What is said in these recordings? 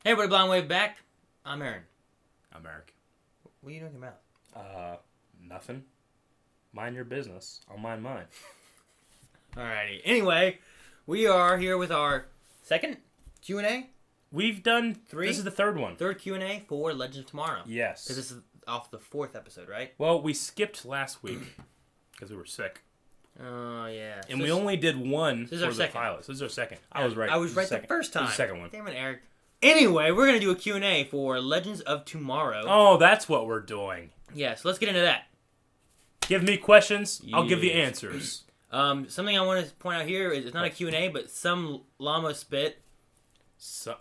Hey everybody, Blind Wave back. I'm Aaron. I'm Eric. What are you doing with your mouth? Nothing. Mind your business. I'll mind mine. Alrighty. Anyway, we are here with our second Q&A. We've done 3. This is the third one. Third Q&A for Legends of Tomorrow. Yes. Because this is off the 4th episode, right? Well, we skipped last week because we were sick. Oh, yeah. And we only did one this is for our the second. pilot. So this is our second. I was right. I was right the first time. This is the second one. Damn it, Eric. Anyway, we're going to do a Q&A for Legends of Tomorrow. Oh, that's what we're doing. Yeah, so let's get into that. Give me questions. I'll give you answers. Something I want to point out here is it's not a Q&A, but some llama spit said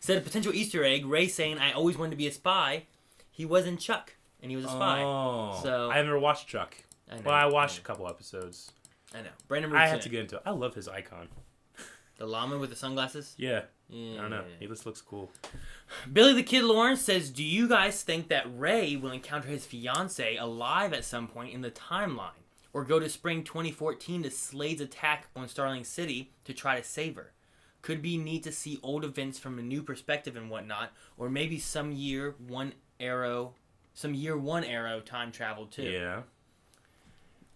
a potential Easter egg. Ray saying, I always wanted to be a spy. He was in Chuck, and he was a spy. Oh. So I never watched Chuck. I know, Well, I watched a couple episodes. I know. Brandon I had to get into it. I love his icon. The llama with the sunglasses? Yeah. Yeah. I don't know. He just looks cool. Billy the Kid Lawrence says, do you guys think that Ray will encounter his fiancée alive at some point in the timeline? Or go to spring 2014 to Slade's attack on Starling City to try to save her? Could be neat to see old events from a new perspective and whatnot. Or maybe some year one arrow time travel too. Yeah.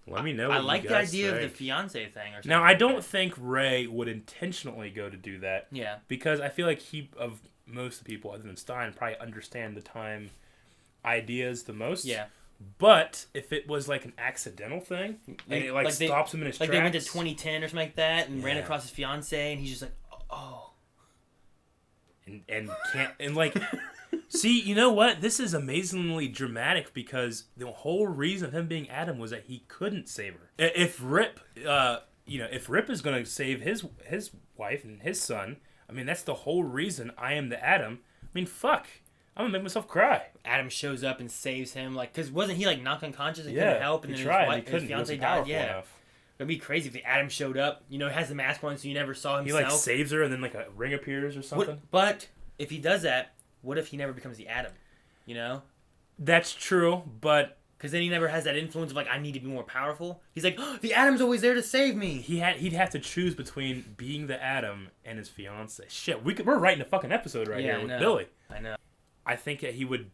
Let me know. I what like you the guys idea think. of the fiancé thing. Or something Now, I like don't that. think Ray would intentionally go to do that. Yeah. Because I feel like of most of the people other than Stein probably understand the time ideas the most. Yeah. But if it was like an accidental thing, and it stops him in his tracks. Like they went to 2010 or something like that and ran Yeah. across his fiancée and he's just like, oh. And can't, and like, see, you know what? This is amazingly dramatic because the whole reason of him being Adam was that he couldn't save her. If Rip, if Rip is going to save his wife and his son, I mean, that's the whole reason I am the Adam. I mean, fuck. I'm going to make myself cry. Adam shows up and saves him, like, because wasn't he, like, knocked unconscious and Yeah, couldn't help, and he then tried. his wife, He couldn't. his He wasn't fiancée died? powerful Yeah. enough. It'd be crazy if the Adam showed up, has the mask on, so you never saw He himself. like saves her and then like a ring appears or something. But if he does that, what if he never becomes the Adam? That's true, but Because then he never has that influence of, like, I need to be more powerful. He's like, oh, the Adam's always there to save me. he'd have to choose between being the Adam and his fiance. Shit, we're writing a fucking episode right here with Billy. I know. I think that he would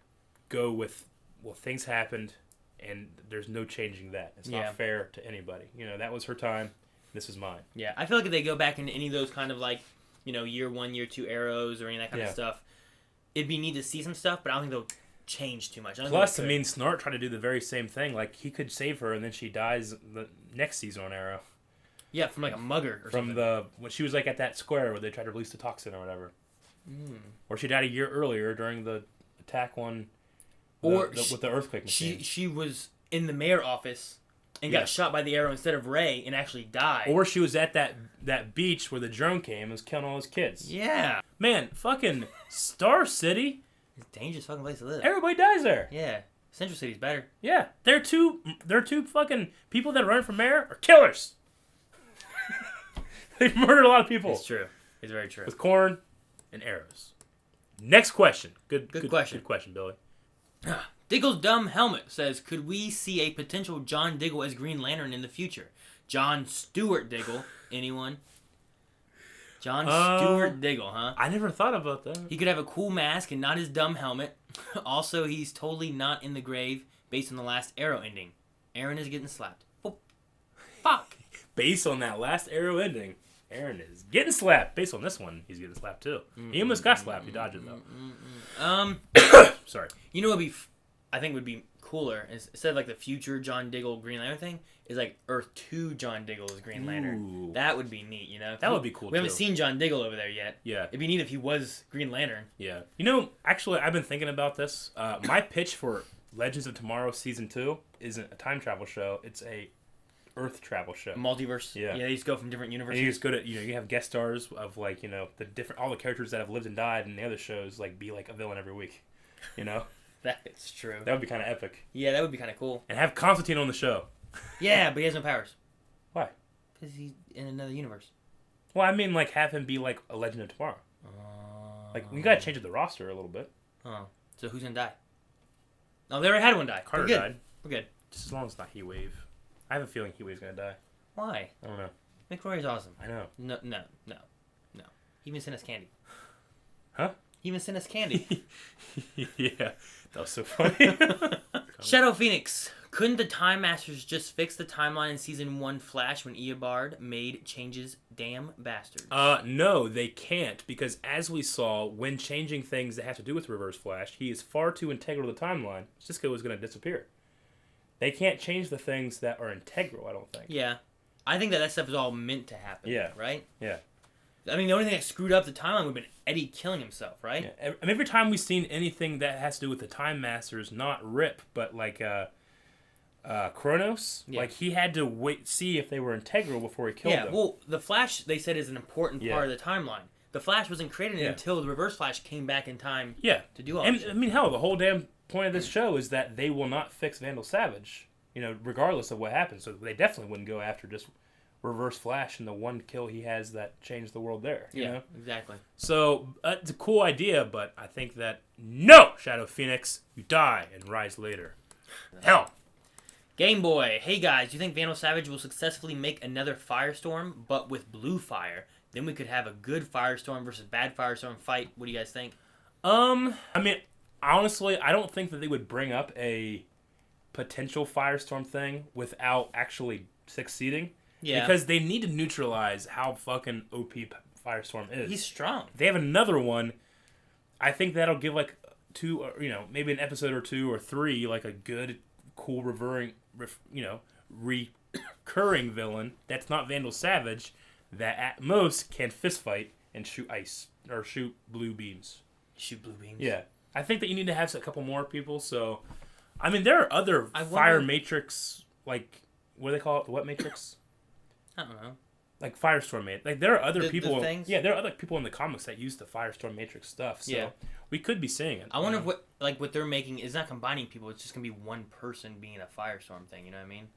go with, well, things happened, and there's no changing that. It's not fair to anybody. That was her time. This is mine. Yeah, I feel like if they go back into any of those kind of, like, year 1, year 2 arrows or any of that kind of stuff, it'd be neat to see some stuff, but I don't think they'll change too much. Plus, Snart tried to do the very same thing. Like, he could save her, and then she dies the next season on Arrow. Yeah, from, like, a mugger or something. When she was, like, at that square where they tried to release the toxin or whatever. Or she died a year earlier during the attack on... with the earthquake machine. She was in the mayor office and got shot by the arrow instead of Ray and actually died. Or she was at that beach where the drone came and was killing all his kids. Yeah. Man, fucking Star City. It's a dangerous fucking place to live. Everybody dies there. Yeah. Central City's better. Yeah. They're two fucking people that run for mayor are killers. They've murdered a lot of people. It's true. It's very true. With corn and arrows. Next question. Good question. Good question, Billy. Diggle's Dumb Helmet says, could we see a potential John Diggle as Green Lantern in the future? John Stewart Diggle. Anyone? John Stewart Diggle, huh? I never thought about that. He could have a cool mask and not his dumb helmet. Also, he's totally not in the grave based on the last Arrow ending. Aaron is getting slapped. Oh, fuck. Based on that last Arrow ending, Aaron is getting slapped. Based on this one, he's getting slapped too. He almost got slapped. He dodged it though. Sorry. You know what I think would be cooler instead of like the future John Diggle Green Lantern thing is like Earth 2 John Diggle as Green Lantern. Ooh. That would be neat, That would be cool. We haven't seen John Diggle over there yet. Yeah. It'd be neat if he was Green Lantern. Yeah. Actually, I've been thinking about this. My pitch for Legends of Tomorrow Season 2 isn't a time travel show. It's a Earth travel show. Multiverse. Yeah. Yeah, they just go from different universes. And you just go to, you have guest stars of like, all the characters that have lived and died in the other shows, like, be like a villain every week. That is true. That would be kind of epic. Yeah, that would be kind of cool. And have Constantine on the show. Yeah, but he has no powers. Why? Because he's in another universe. Well, I mean, like, have him be like a Legend of Tomorrow. Like, we gotta change up the roster a little bit. Oh. So who's gonna die? Oh, they already had one die. Carter died. We're good. Just as long as it's not Heatwave. I have a feeling Heatwave's gonna die. Why? I don't know. Mick Rory's awesome. I know. No. He even sent us candy. Huh? He even sent us candy. Yeah, that was so funny. Shadow Phoenix. Couldn't the Time Masters just fix the timeline in Season 1 Flash when Eobard made changes? Damn bastards. No, they can't, because as we saw, when changing things that have to do with Reverse Flash, he is far too integral to the timeline. Cisco is going to disappear. They can't change the things that are integral, I don't think. Yeah. I think that stuff is all meant to happen. Yeah. Right? Yeah. I mean, the only thing that screwed up the timeline would have been Eddie killing himself, right? Yeah. I mean, every time we've seen anything that has to do with the Time Masters, not Rip, but like Kronos, like he had to see if they were integral before he killed them. Yeah, well, the Flash, they said, is an important part of the timeline. The Flash wasn't created until the Reverse Flash came back in time to do all that shit. I mean, hell, the whole damn point of this show is that they will not fix Vandal Savage, regardless of what happens. So they definitely wouldn't go after just Reverse Flash and the one kill he has that changed the world there. You know? Exactly. So it's a cool idea, but I think that, no, Shadow Phoenix, you die and rise later. Hell. Game Boy, hey guys, do you think Vandal Savage will successfully make another Firestorm, but with blue fire? Then we could have a good Firestorm versus bad Firestorm fight. What do you guys think? I mean, honestly, I don't think that they would bring up a potential Firestorm thing without actually succeeding. Yeah. Because they need to neutralize how fucking OP Firestorm is. He's strong. If they have another one, I think that'll give like two, maybe an episode or 2 or 3, like a good, cool recurring villain that's not Vandal Savage that at most can fist fight and shoot ice or shoot blue beams. Shoot blue beams? Yeah. I think that you need to have a couple more people. So, I mean, there are other Fire Matrix, like, what do they call it? The what Matrix? I don't know. Like Firestorm Matrix. Like, there are other people. The things? Yeah, there are other people in the comics that use the Firestorm Matrix stuff. So we could be seeing it. I wonder if what they're making is not combining people. It's just gonna be one person being a Firestorm thing. You know what I mean?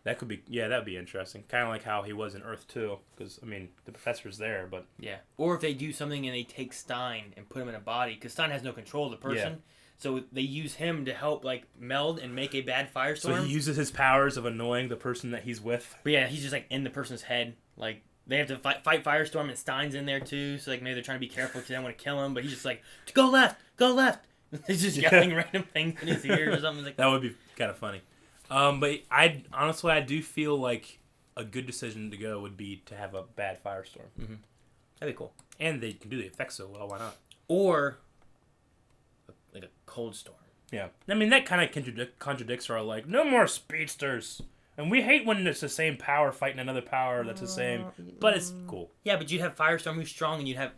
That could be. Yeah, that'd be interesting. Kind of like how he was in Earth 2. Because I mean, the professor's there, but yeah. Or if they do something and they take Stein and put him in a body, because Stein has no control of the person. Yeah. So they use him to help like meld and make a bad Firestorm. So he uses his powers of annoying the person that he's with. But yeah, he's just like in the person's head. Like they have to fight Firestorm and Stein's in there too. So like maybe they're trying to be careful because they don't want to kill him. But he's just like, go left, go left. He's just yelling random things in his ears or something like that. That would be kind of funny. But I do feel like a good decision to go would be to have a bad Firestorm. Mm-hmm. That'd be cool. And they can do the effects so well. Why not? Or like a cold storm. Yeah. I mean, that kind of contradicts our, like, no more speedsters. And we hate when it's the same power fighting another power that's the same. But it's cool. Yeah, but you'd have Firestorm who's strong, and you'd have...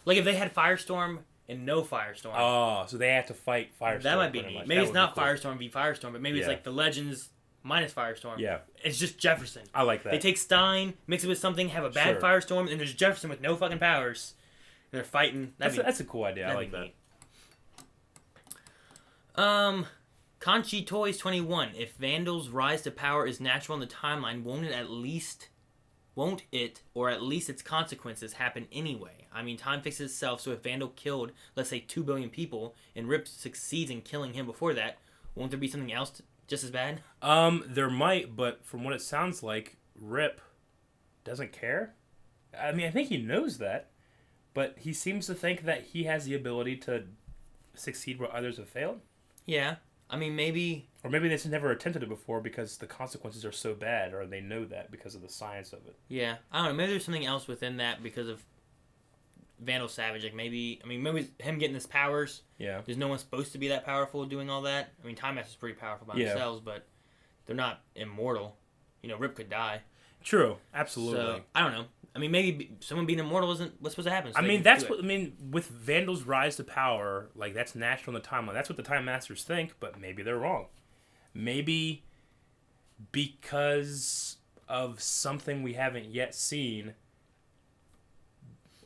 Like, if they had Firestorm and no Firestorm... Oh, so they have to fight Firestorm. That might be neat. Maybe it's not Firestorm v Firestorm, but maybe it's like the Legends minus Firestorm. Yeah. It's just Jefferson. I like that. They take Stein, mix it with something, have a bad Firestorm, and there's Jefferson with no fucking powers. And they're fighting. That's a cool idea. I like that. Neat. Conchi Toys 21. If Vandal's rise to power is natural in the timeline, won't it, or at least its consequences, happen anyway? I mean, time fixes itself, so if Vandal killed, let's say, 2 billion people, and Rip succeeds in killing him before that, won't there be something else just as bad? There might, but from what it sounds like, Rip doesn't care. I mean, I think he knows that, but he seems to think that he has the ability to succeed where others have failed. Yeah. I mean, maybe... Or maybe they've never attempted it before because the consequences are so bad, or they know that because of the science of it. Yeah. I don't know. Maybe there's something else within that because of Vandal Savage. Like, maybe him getting his powers. Yeah. There's no one supposed to be that powerful doing all that. I mean, Time Master's pretty powerful by themselves, but they're not immortal. Rip could die. True. Absolutely. So, I don't know. I mean, maybe someone being immortal isn't what's supposed to happen. So with Vandal's rise to power, like, that's natural in the timeline. That's what the Time Masters think, but maybe they're wrong. Maybe because of something we haven't yet seen,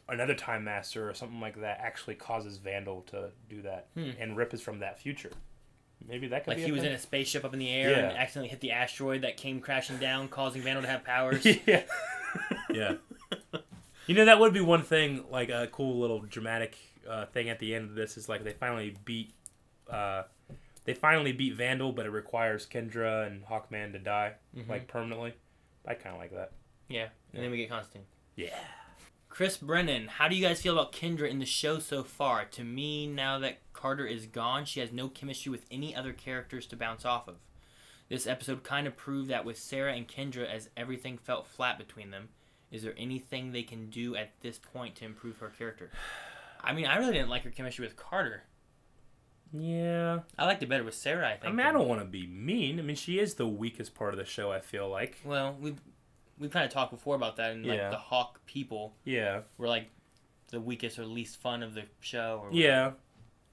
another Time Master or something like that actually causes Vandal to do that. And Rip is from that future. Maybe that could be he was in a spaceship up in the air and accidentally hit the asteroid that came crashing down, causing Vandal to have powers. Yeah. Yeah. That would be one thing, like a cool little dramatic thing at the end of this is like they finally beat Vandal, but it requires Kendra and Hawkman to die like permanently. I kind of like that. Yeah, and then we get Constantine. Yeah. Chris Brennan, how do you guys feel about Kendra in the show so far? To me, now that Carter is gone, she has no chemistry with any other characters to bounce off of. This episode kind of proved that with Sarah and Kendra, as everything felt flat between them. Is there anything they can do at this point to improve her character? I mean, I really didn't like her chemistry with Carter. Yeah. I liked it better with Sarah, I think. I mean, I don't want to be mean. I mean, she is the weakest part of the show, I feel like. Well, we've kind of talked before about that, and like the Hawk people were like the weakest or least fun of the show. Or yeah.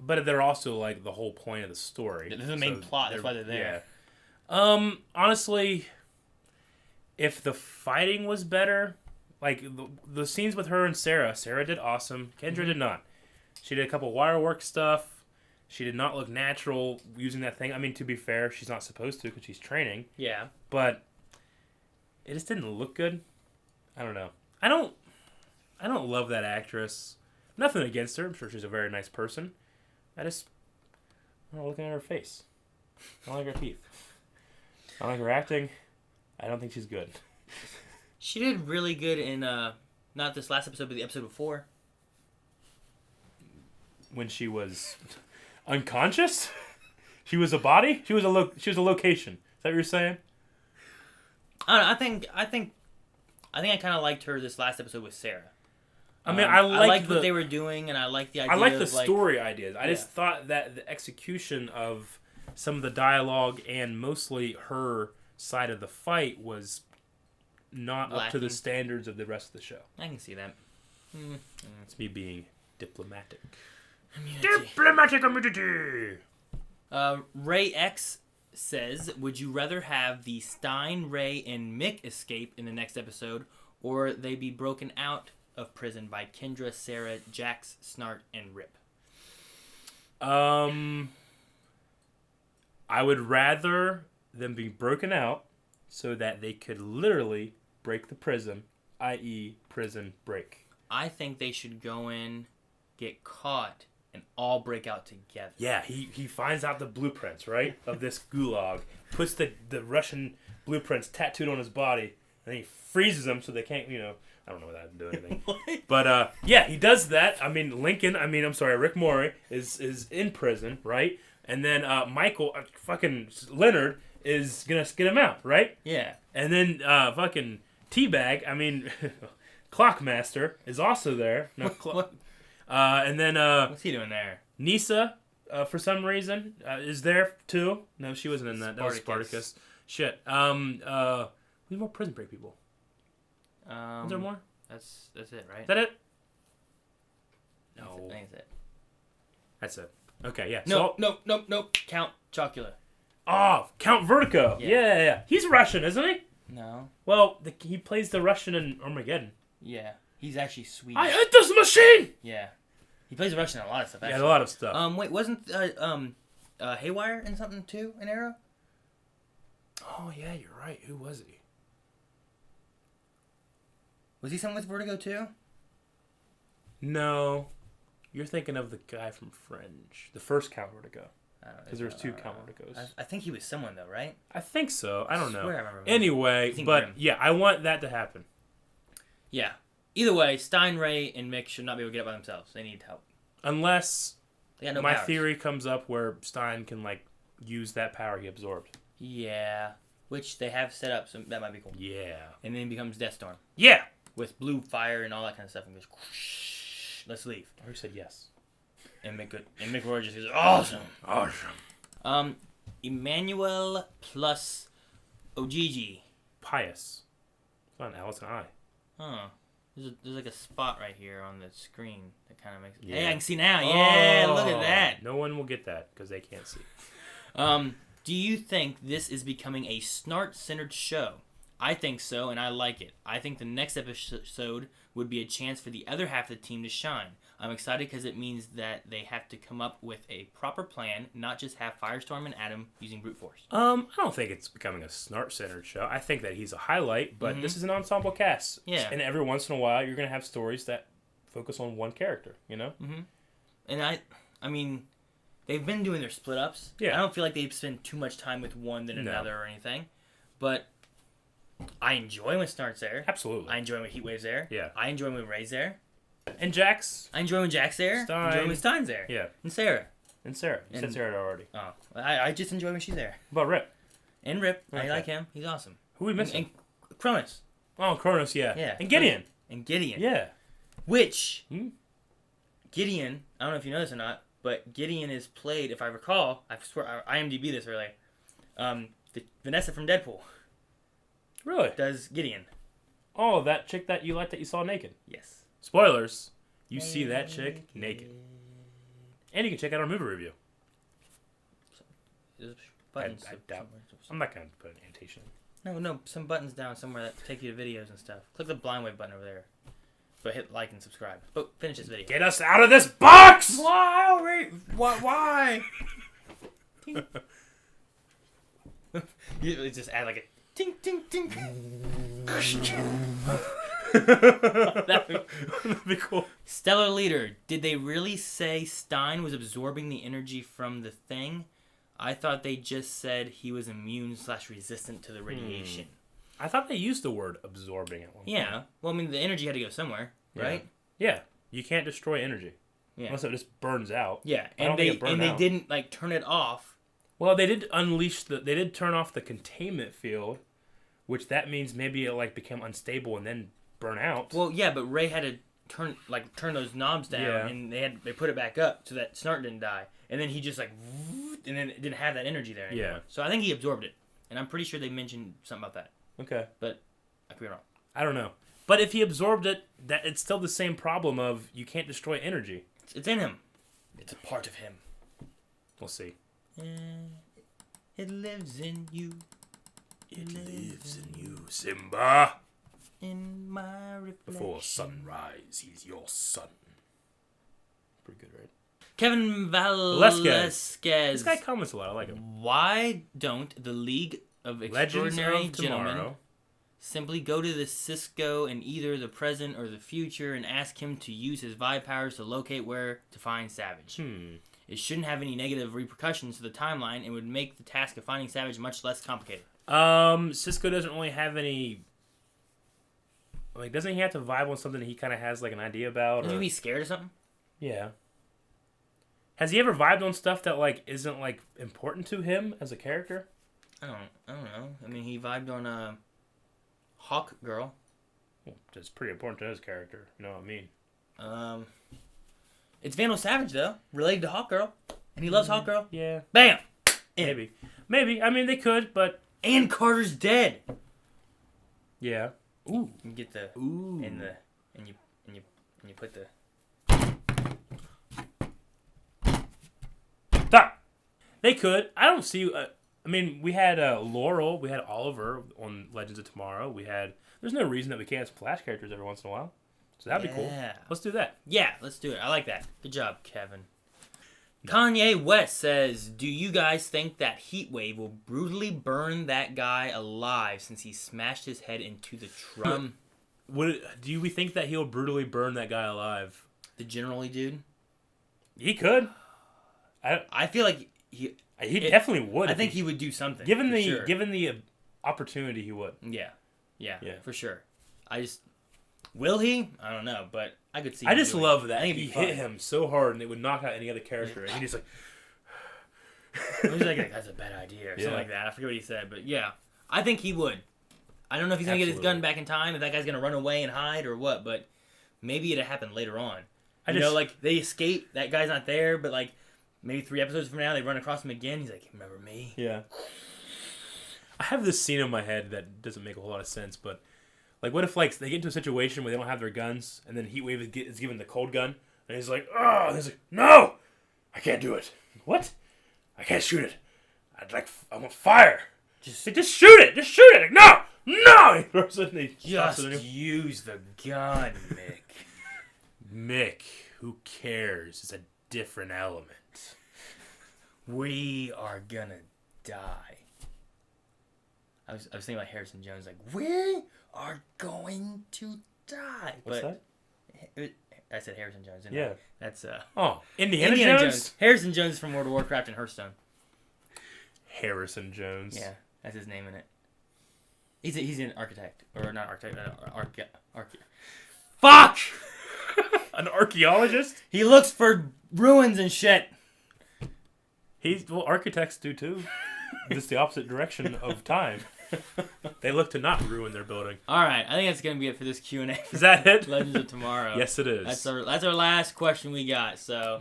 But they're also like the whole point of the story. They're the main plot, that's why they're there. Yeah. Honestly, if the fighting was better, like the scenes with her and Sarah did awesome. Kendra did not. She did a couple wire work stuff. She did not look natural using that thing. I mean, to be fair, she's not supposed to because she's training. Yeah. But it just didn't look good. I don't know. I don't love that actress. Nothing against her. I'm sure she's a very nice person. I'm not looking at her face. I don't like her teeth. I don't like her acting. I don't think she's good. She did really good in not this last episode, but the episode before. When she was unconscious? She was a body? She was a location. Is that what you're saying? I don't know, I think I kind of liked her this last episode with Sarah. I mean, I liked what they were doing, and I liked the idea. I like the story ideas. I just thought that the execution of some of the dialogue and mostly her side of the fight was not up to the standards of the rest of the show. I can see that. It's me being diplomatic. Diplomatic immunity. Ray X says, would you rather have the Stein, Ray, and Mick escape in the next episode, or they be broken out of prison by Kendra, Sarah, Jax, Snart, and Rip? I would rather them be broken out so that they could literally break the prison, i.e. prison break. I think they should go in, get caught, and all break out together. Yeah, he finds out the blueprints, right, of this gulag, puts the Russian blueprints tattooed on his body, and then he freezes them so they can't, I don't know that do anything. But, yeah, he does that. I mean, Rick Morey is in prison, right? And then Michael, fucking Leonard, is going to get him out, right? Yeah. And then fucking Teabag, Clockmaster is also there. No, and then what's he doing there? Nisa, for some reason, is there too. No, she wasn't in that. That was Spartacus. Shit. We need more Prison Break people. Is there more? That's it, right? Is that it? No. I think that's it. That's it. Okay, yeah. No. Count Chocula. Oh, Count Vertigo. Yeah. He's Russian, isn't he? No. Well, he plays the Russian in Armageddon. Yeah. He's actually Swedish. I hate this machine! Yeah. He plays Russian in a lot of stuff, actually. Yeah, a lot of stuff. Wait, wasn't Haywire in something too, in Arrow? Oh, yeah, you're right. Who was he? Was he something with Vertigo too? No. You're thinking of the guy from Fringe. The first Count Vertigo. I don't know. Because there's two Count Vertigos. I think he was someone, though, right? I think so. I don't know. I remember. Anyway, but yeah, I want that to happen. Yeah. Either way, Stein, Ray, and Mick should not be able to get up by themselves. They need help. Unless my theory comes up where Stein can use that power he absorbed. Yeah. Which they have set up, so that might be cool. Yeah. And then he becomes Deathstorm. Yeah. With blue fire and all that kind of stuff. And goes, whoosh, let's leave. I already said yes. And Mick Roy just goes, awesome. Emmanuel plus Ogigi. Pious. It's not Alice and I. Huh. There's like a spot right here on the screen that kind of makes it... Yeah. Hey, I can see now. Yeah, look at that. No one will get that because they can't see. Do you think this is becoming a Snart-centered show? I think so, and I like it. I think the next episode would be a chance for the other half of the team to shine. I'm excited because it means that they have to come up with a proper plan, not just have Firestorm and Adam using brute force. I don't think it's becoming a Snart-centered show. I think that he's a highlight, but this is an ensemble cast. Yeah. And every once in a while, you're going to have stories that focus on one character, Mm-hmm. And I mean, they've been doing their split-ups. Yeah. I don't feel like they've spent too much time with one than another or anything. But I enjoy when Snart's there. Absolutely. I enjoy when Heatwave's there. Yeah. I enjoy when Ray's there. And Jax. I enjoy when Jack's there. Stein. I enjoy when Stein's there. Yeah. And Sarah. And Sarah. You said Sarah already. Oh, I just enjoy when she's there. What about Rip? And Rip. Okay. I like him. He's awesome. Who are we missing? And Cronus. Oh, Kronos, yeah. Yeah. And Gideon. And Gideon. Yeah. Which, Gideon, I don't know if you know this or not, but Gideon is played, if I recall, I swear, I IMDb this early, Vanessa from Deadpool Really? does Gideon. Oh, that chick that you liked that you saw naked. Yes. Spoilers. You see that chick naked. And you can check out our movie review. There's buttons. I doubt. I'm not going to put an annotation in. No, some buttons down somewhere that take you to videos and stuff. Click the blind wave button over there. But hit like and subscribe. But finish this video. Get us out of this box! Why? Why? You just add like a ting ting ting. That'd be cool. Stellar Leader. Did they really say Stein was absorbing the energy from the thing? I thought they just said he was immune/resistant to the radiation. I thought they used the word absorbing at one point. Yeah. Well, I mean, the energy had to go somewhere, right? Yeah. You can't destroy energy. Yeah. Unless it just burns out. Yeah. I don't think it burned they out. didn't like turn it off. Well, they did they did turn off the containment field, which that means maybe it like became unstable and then burn out. Well, yeah, but Ray had to turn those knobs down, and they put it back up so that Snart didn't die. And then he just and then it didn't have that energy there anymore. Yeah. So I think he absorbed it, and I'm pretty sure they mentioned something about that. Okay. But I could be wrong. I don't know. But if he absorbed it, that it's still the same problem of you can't destroy energy. It's in him. It's a part of him. We'll see. It lives in you. It lives in you, Simba. In my reflection. Before sunrise, he's your son. Pretty good, right? Kevin Velasquez. This guy comments a lot. I like him. Why don't the League of Extraordinary Legends of Gentlemen Tomorrow. simply go to the Cisco in either the present or the future and ask him to use his vibe powers to locate where to find Savage? It shouldn't have any negative repercussions to the timeline and would make the task of finding Savage much less complicated. Cisco doesn't really have any. Like, doesn't he have to vibe on something that he kind of has like an idea about? Would you be scared or something? Yeah. Has he ever vibed on stuff that like isn't like important to him as a character? I don't know. I mean, he vibed on Hawk Girl. Well, that's pretty important to his character. You know what I mean? It's Vandal Savage though, related to Hawk Girl, and he loves Hawk Girl. Yeah. Bam. Maybe. I mean, they could, but And Carter's dead. yeah. Ooh. You get the and you put the. Stop. They could. I don't see. I mean, we had Laurel, we had Oliver on Legends of Tomorrow. There's no reason that we can't have some Flash characters every once in a while. So that'd be cool. Let's do that. Yeah, let's do it. I like that. Good job, Kevin. Kanye West says, do you guys think that Heatwave will brutally burn that guy alive since he smashed his head into the truck? Do we think that he'll brutally burn that guy alive? The generally dude? He could. I feel like he definitely would. I think he would do something. Given the opportunity, he would. Yeah, for sure. Will he? I don't know, but I could see. I just love that he hit him so hard and it would knock out any other character, and he's like, he was like, "That's a bad idea," or something like that. I forget what he said, but yeah, I think he would. I don't know if he's gonna get his gun back in time, if that guy's gonna run away and hide or what, but maybe it'll happen later on. You know, like they escape, that guy's not there, but like maybe 3 episodes from now they run across him again. He's like, "Remember me?" Yeah. I have this scene in my head that doesn't make a whole lot of sense, but like, what if like they get into a situation where they don't have their guns, and then Heatwave is given the cold gun, and he's like, "Oh," and he's like, "No, I can't do it." What? I can't shoot it. I want fire. Just shoot it. Just shoot it. Like, no. He throws it and he just use the gun, Mick. Mick, who cares? It's a different element. We are gonna die. I was thinking about Harrison Jones, like, we are going to die. What's that? I said Harrison Jones, didn't I? That's Indiana Jones? Harrison Jones from World of Warcraft and Hearthstone. Harrison Jones. Yeah, that's his name in it. He's an architect. Or not architect, Fuck! An archaeologist? He looks for ruins and shit. Well, architects do too. Just the opposite direction of time. They look to not ruin their building. All right, I think that's gonna be it for this Q&A. Is that it? Legends of Tomorrow. Yes, it is. That's our last question we got. So,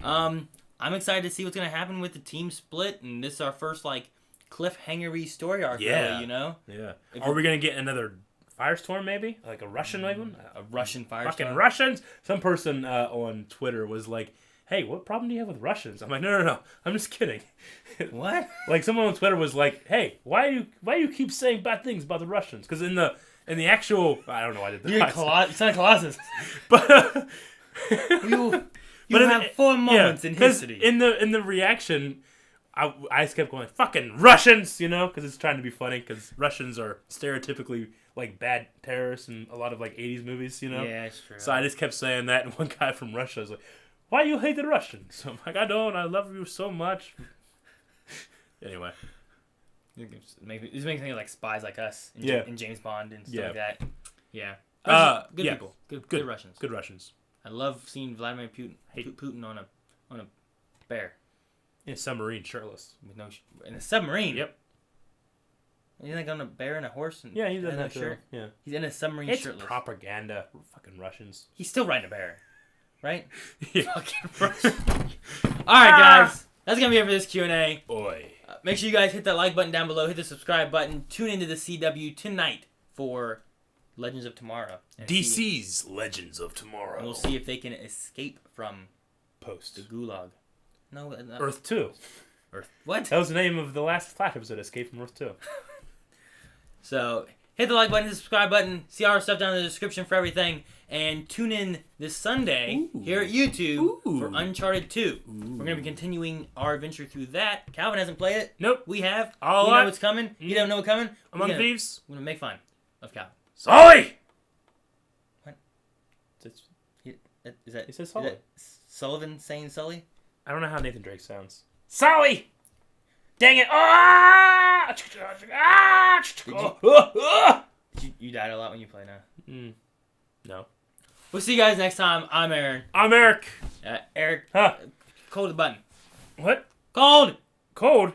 I'm excited to see what's gonna happen with the team split, and this is our first like cliffhanger-y story arc. Yeah. Really, you know. Yeah. Are we gonna get another Firestorm? Maybe like a Russian one. A Russian Firestorm. Fucking Russians. Some person on Twitter was like, "Hey, what problem do you have with Russians?" I'm like, no. I'm just kidding. What? Like someone on Twitter was like, "Hey, why you keep saying bad things about the Russians?" Because in the actual, I don't know, I did that. You sound Colossus. But you have 4 moments in history. In the reaction, I just kept going, "Fucking Russians," you know, because it's trying to be funny. Because Russians are stereotypically like bad terrorists in a lot of like 80s movies, you know. Yeah, it's true. So I just kept saying that, and one guy from Russia was like, "Why you hate the Russians?" So I'm like, "I don't. I love you so much." Anyway. It's making me think of like Spies Like Us in James Bond and stuff like that. Yeah. Good people. Good Russians. Good Russians. I love seeing Vladimir Putin on a bear. In a submarine, shirtless. With in a submarine? Yep. He's like on a bear and a horse? And he doesn't have shirt. Yeah. He's in a submarine it's shirtless. Propaganda. Fucking Russians. He's still riding a bear. Right? Yeah. Fucking Russians. Alright, guys. That's going to be it for this Q&A. Boy. Make sure you guys hit that like button down below. Hit the subscribe button. Tune into the CW tonight for Legends of Tomorrow. DC's Legends of Tomorrow. And we'll see if they can escape from Post. the Gulag. No, Earth 2. Earth. What? That was the name of the last Flash episode, Escape from Earth 2. So, hit the like button, hit the subscribe button, see all our stuff down in the description for everything, and tune in this Sunday here at YouTube for Uncharted 2. We're going to be continuing our adventure through that. Calvin hasn't played it. Nope. We have. All you know what's coming. You don't know what's coming. Among Thieves. We're going to make fun of Calvin. Sully! What? Is that... He says Sully. Sullivan saying Sully? I don't know how Nathan Drake sounds. Sully! Dang it! Ah! You died a lot when you play now. No. We'll see you guys next time. I'm Aaron. I'm Eric. Eric. Huh? Cold the button. What? Cold! Cold?